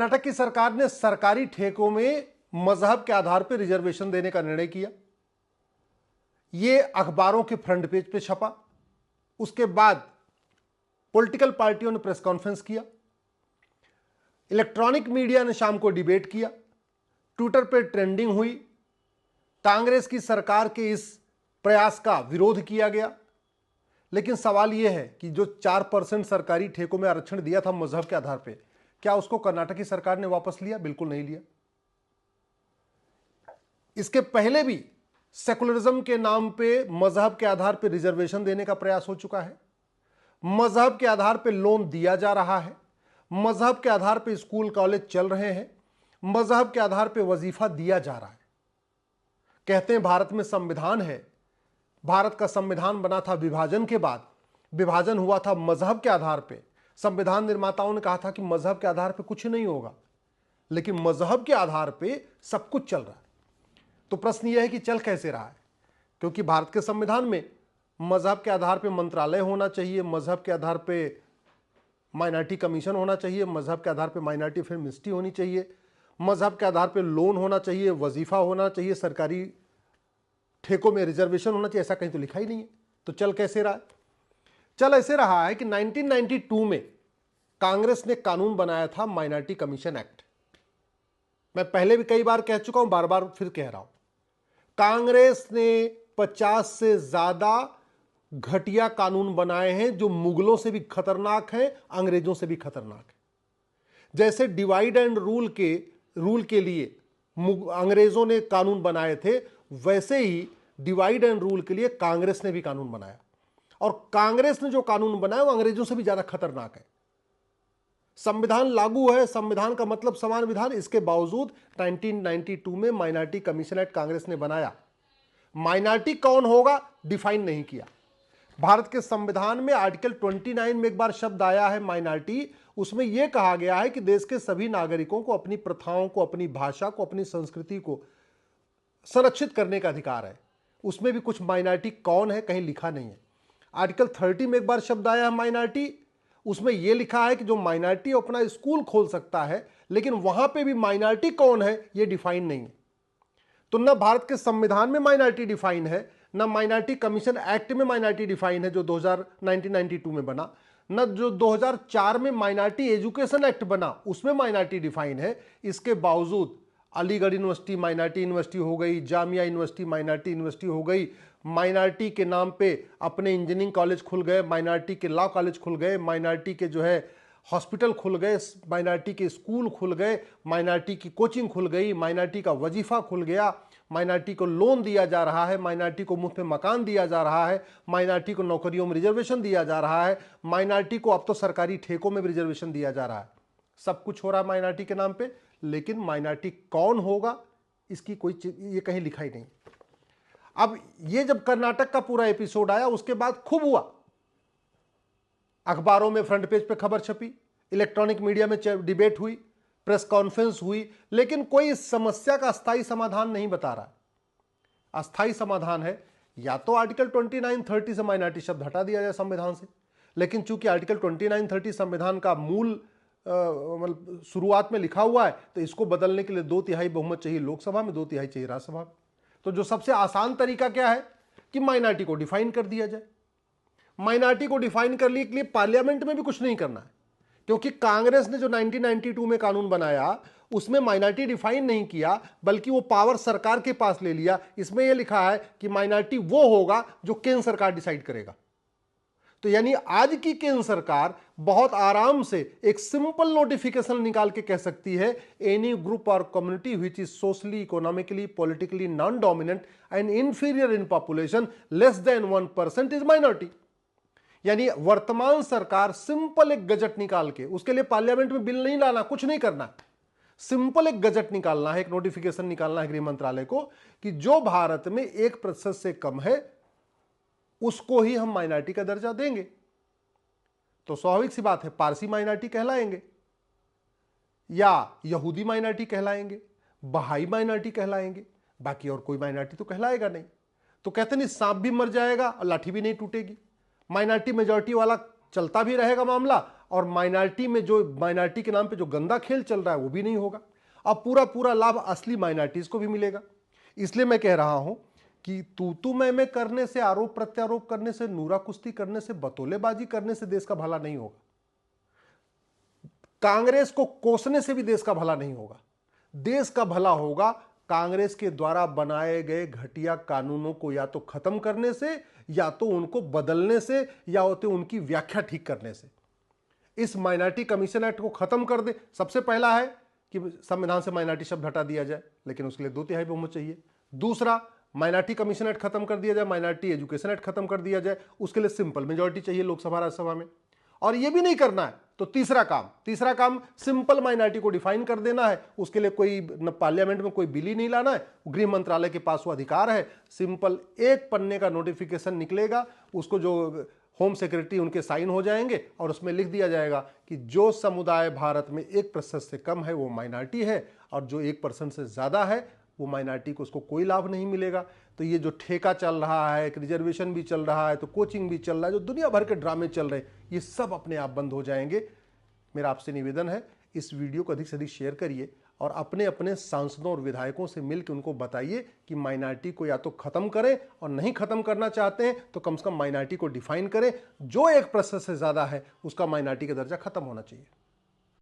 कर्नाटक की सरकार ने सरकारी ठेकों में मजहब के आधार पर रिजर्वेशन देने का निर्णय किया। यह अखबारों के फ्रंट पेज पे छपा। उसके बाद पॉलिटिकल पार्टियों ने प्रेस कॉन्फ्रेंस किया, इलेक्ट्रॉनिक मीडिया ने शाम को डिबेट किया, ट्विटर पे ट्रेंडिंग हुई, कांग्रेस की सरकार के इस प्रयास का विरोध किया गया। लेकिन सवाल यह है कि जो 4% सरकारी ठेकों में आरक्षण दिया था मजहब के आधार पे, क्या उसको कर्नाटक की सरकार ने वापस लिया? बिल्कुल नहीं लिया। इसके पहले भी सेकुलरिज्म के नाम पे मजहब के आधार पे रिजर्वेशन देने का प्रयास हो चुका है। मजहब के आधार पे लोन दिया जा रहा है, मजहब के आधार पे स्कूल कॉलेज चल रहे हैं, मजहब के आधार पे वजीफा दिया जा रहा है। कहते हैं भारत में संविधान है। भारत का संविधान बना था विभाजन के बाद, विभाजन हुआ था मजहब के आधार पे। संविधान निर्माताओं ने कहा था कि मजहब के आधार पे कुछ नहीं होगा, लेकिन मजहब के आधार पे सब कुछ चल रहा है। तो प्रश्न यह है कि चल कैसे रहा है? क्योंकि भारत के संविधान में मजहब के आधार पे मंत्रालय होना चाहिए, मजहब के आधार पे माइनॉरिटी कमीशन होना चाहिए, मजहब के आधार पे माइनॉरिटी फिल्म मिनिस्ट्री होनी चाहिए, मजहब के आधार पे लोन होना चाहिए, वजीफा होना चाहिए, सरकारी ठेकों में रिजर्वेशन होना चाहिए। ऐसा कहीं तो लिखा ही नहीं है। तो चल कैसे रहा है? चल ऐसे रहा है कि 1992 में कांग्रेस ने कानून बनाया था माइनॉरिटी कमीशन एक्ट। मैं पहले भी कई बार कह चुका हूं, बार बार फिर कह रहा हूं। कांग्रेस ने 50 से ज्यादा घटिया कानून बनाए हैं जो मुगलों से भी खतरनाक हैं, अंग्रेजों से भी खतरनाक है। जैसे डिवाइड एंड रूल के लिए अंग्रेजों ने कानून बनाए थे, वैसे ही डिवाइड एंड रूल के लिए कांग्रेस ने भी कानून बनाया। और कांग्रेस ने जो कानून बनाया वो अंग्रेजों से भी ज्यादा खतरनाक है। संविधान लागू है, संविधान का मतलब समान विधान, इसके बावजूद 1992 में माइनॉरिटी कमीशन एक्ट कांग्रेस ने बनाया। माइनॉरिटी कौन होगा डिफाइन नहीं किया। भारत के संविधान में आर्टिकल 29 में एक बार शब्द आया है माइनॉरिटी। उसमें यह कहा गया है कि देश के सभी नागरिकों को अपनी प्रथाओं को, अपनी भाषा को, अपनी संस्कृति को संरक्षित करने का अधिकार है। उसमें भी कुछ माइनॉरिटी कौन है कहीं लिखा नहीं है। आर्टिकल 30 में एक बार शब्द आया है माइनॉरिटी। उसमें यह लिखा है कि जो माइनॉरिटी अपना स्कूल खोल सकता है, लेकिन वहां पे भी माइनॉरिटी कौन है यह डिफाइन नहीं है। तो न भारत के संविधान में माइनॉरिटी डिफाइन है, न माइनॉरिटी कमीशन एक्ट में माइनॉरिटी डिफाइन है जो 1992 में बना, न जो 2004 में माइनॉरिटी एजुकेशन एक्ट बना उसमें माइनॉरिटी डिफाइन है। इसके बावजूद अलीगढ़ यूनिवर्सिटी माइनॉरिटी यूनिवर्सिटी हो गई, जामिया यूनिवर्सिटी माइनॉरिटी यूनिवर्सिटी हो गई, माइनॉरिटी के नाम पे अपने इंजीनियरिंग कॉलेज खुल गए, माइनॉरिटी के लॉ कॉलेज खुल गए, माइनॉरिटी के जो है हॉस्पिटल खुल गए, माइनॉरिटी के स्कूल खुल गए, माइनॉरिटी की कोचिंग खुल गई, माइनॉरिटी का वजीफा खुल गया, माइनॉरिटी को लोन दिया जा रहा है, माइनॉरिटी को मुफ्त में मकान दिया जा रहा है, माइनॉरिटी को नौकरियों में रिजर्वेशन दिया जा रहा है, माइनॉरिटी को अब तो सरकारी ठेकों में भी रिजर्वेशन दिया जा रहा है। सब कुछ हो रहा है माइनॉरिटी के नाम पे, लेकिन माइनॉरिटी कौन होगा इसकी कोई ये कहीं लिखा ही नहीं। अब ये जब कर्नाटक का पूरा एपिसोड आया उसके बाद खूब हुआ, अखबारों में फ्रंट पेज पे खबर छपी, इलेक्ट्रॉनिक मीडिया में डिबेट हुई, प्रेस कॉन्फ्रेंस हुई, लेकिन कोई इस समस्या का अस्थायी समाधान नहीं बता रहा। अस्थायी समाधान है या तो आर्टिकल 29-30 से माइनॉरिटी शब्द हटा दिया जाए संविधान से, लेकिन चूंकि आर्टिकल 29-30 संविधान का मूल मतलब शुरुआत में लिखा हुआ है, तो इसको बदलने के लिए 2/3 बहुमत चाहिए लोकसभा में, 2/3 चाहिए राज्यसभा में। तो जो सबसे आसान तरीका क्या है कि माइनॉरिटी को डिफाइन कर दिया जाए। माइनॉरिटी को डिफाइन करने के लिए पार्लियामेंट में भी कुछ नहीं करना है, क्योंकि कांग्रेस ने जो 1992 में कानून बनाया उसमें माइनॉरिटी डिफाइन नहीं किया, बल्कि वो पावर सरकार के पास ले लिया। इसमें यह लिखा है कि माइनॉरिटी वो होगा जो केंद्र सरकार डिसाइड करेगा। तो यानी आज की केंद्र सरकार बहुत आराम से एक सिंपल नोटिफिकेशन निकाल के कह सकती है, एनी ग्रुप और community which is socially, economically, politically non dominant and inferior in population less than 1% is minority. यानी वर्तमान सरकार सिंपल एक गजट निकाल के, उसके लिए पार्लियामेंट में बिल नहीं लाना, कुछ नहीं करना, सिंपल एक गजट निकालना है, एक नोटिफिकेशन निकालना है गृह मंत्रालय को कि जो भारत में 1% से कम है उसको ही हम माइनॉरिटी का दर्जा देंगे। तो स्वाभाविक सी बात है, पारसी माइनॉरिटी कहलाएंगे या यहूदी माइनॉरिटी कहलाएंगे, बहाई माइनॉरिटी कहलाएंगे, बाकी और कोई माइनॉरिटी तो कहलाएगा नहीं। तो कहते नहीं सांप भी मर जाएगा और लाठी भी नहीं टूटेगी। माइनॉरिटी मेजॉरिटी वाला चलता भी रहेगा मामला, और माइनॉरिटी में जो माइनॉरिटी के नाम पे जो गंदा खेल चल रहा है वो भी नहीं होगा। अब पूरा पूरा लाभ असली माइनॉरिटीज को भी मिलेगा। इसलिए मैं कह रहा हूं कि तू मैं करने से, आरोप प्रत्यारोप करने से, नूरा कुश्ती करने से, बतौलेबाजी करने से देश का भला नहीं होगा। कांग्रेस को कोसने से भी देश का भला नहीं होगा। देश का भला होगा कांग्रेस के द्वारा बनाए गए घटिया कानूनों को या तो खत्म करने से, या तो उनको बदलने से, या तो उनकी व्याख्या ठीक करने से। इस माइनॉरिटी कमीशन एक्ट को खत्म कर दे। सबसे पहला है कि संविधान से माइनॉरिटी शब्द हटा दिया जाए, लेकिन उसके लिए 2/3 बहुमत चाहिए। दूसरा, माइनॉरिटी कमीशन एक्ट खत्म कर दिया जाए, माइनॉरिटी एजुकेशन एक्ट खत्म कर दिया जाए, उसके लिए सिंपल मेजॉरिटी चाहिए लोकसभा राज्यसभा में। और ये भी नहीं करना है तो तीसरा काम सिंपल माइनॉरिटी को डिफाइन कर देना है। उसके लिए कोई पार्लियामेंट में कोई बिल ही नहीं लाना है, गृह मंत्रालय के पास वो अधिकार है। सिंपल एक पन्ने का नोटिफिकेशन निकलेगा, उसको जो होम सेक्रेटरी उनके साइन हो जाएंगे, और उसमें लिख दिया जाएगा कि जो समुदाय भारत में 1% से कम है वो माइनॉरिटी है, और जो 1% से ज्यादा है वो माइनॉरिटी को उसको कोई लाभ नहीं मिलेगा। तो ये जो ठेका चल रहा है, एक रिजर्वेशन भी चल रहा है, तो कोचिंग भी चल रहा है, जो दुनिया भर के ड्रामे चल रहे हैं, ये सब अपने आप बंद हो जाएंगे। मेरा आपसे निवेदन है, इस वीडियो को अधिक से अधिक शेयर करिए और अपने अपने सांसदों और विधायकों से मिलकर उनको बताइए कि माइनॉरिटी को या तो खत्म करें, और नहीं खत्म करना चाहते हैं तो कम से कम माइनॉरिटी को डिफाइन करें। जो 1% से ज्यादा है उसका माइनॉरिटी का दर्जा खत्म होना चाहिए।